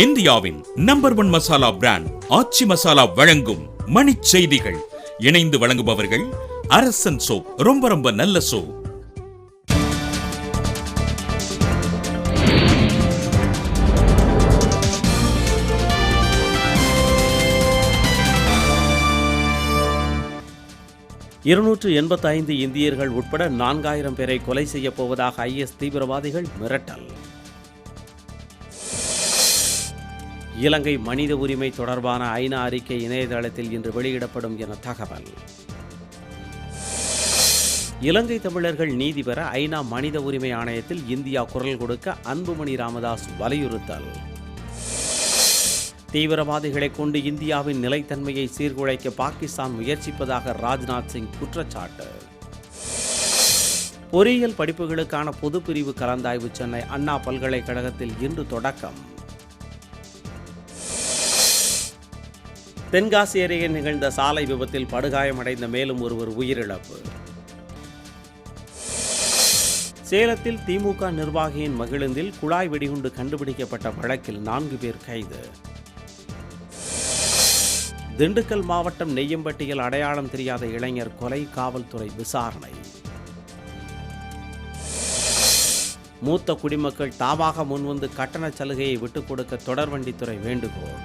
இந்தியாவின் number 1 masala brand ஆச்சி மசாலா வழங்கும் மணிச் செய்திகள். இணைந்து வழங்குபவர்கள் அரசன் சோப். ரொம்ப நல்ல சோப். $285 இந்தியர்கள் உட்பட 4000 பேரை கொலை செய்யப் போவதாக IS தீவிரவாதிகள் மிரட்டல். இலங்கை மனித உரிமை தொடர்பான ஐநா அறிக்கை இணையதளத்தில் இன்று வெளியிடப்படும் என தகவல். இலங்கை தமிழர்கள் நீதி பெற ஐநா மனித உரிமை ஆணையத்தில் இந்தியா குரல் கொடுக்க அன்புமணி ராமதாஸ் வலியுறுத்தல். தீவிரவாதிகளை கொண்டு இந்தியாவின் நிலைத்தன்மையை சீர்குலைக்க பாகிஸ்தான் முயற்சிப்பதாக ராஜ்நாத் சிங் குற்றச்சாட்டு. பொறியியல் படிப்புகளுக்கான பொதுப்பிரிவு கலந்தாய்வு சென்னை அண்ணா பல்கலைக்கழகத்தில் இன்று தொடக்கம். தென்காசி அருகே நிகழ்ந்த சாலை விபத்தில் படுகாயமடைந்த மேலும் ஒருவர் உயிரிழப்பு. சேலத்தில் திமுக நிர்வாகியின் மகிழுந்தில் குழாய் வெடிகுண்டு கண்டுபிடிக்கப்பட்ட வழக்கில் 4 பேர் கைது. திண்டுக்கல் மாவட்டம் நெய்யம்பட்டியில் அடையாளம் தெரியாத இளைஞர் கொலை, காவல்துறை விசாரணை. மூத்த குடிமக்கள் தாமாக முன்வந்து கட்டண சலுகையை விட்டுக் கொடுக்க தொடர்வண்டித்துறை வேண்டுகோள்.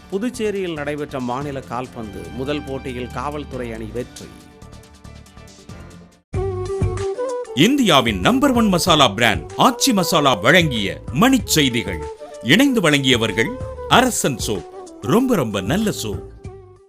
புதுச்சேரியில் நடைபெற்ற மாநில கால்பந்து முதல் போட்டியில் காவல்துறை அணி வெற்றி. இந்தியாவின் நம்பர் 1 மசாலா பிராண்ட் ஆச்சி மசாலா வழங்கிய மணிச் செய்திகள். இணைந்து வழங்கியவர்கள் அரசன் சோப். ரொம்ப நல்ல சோப்.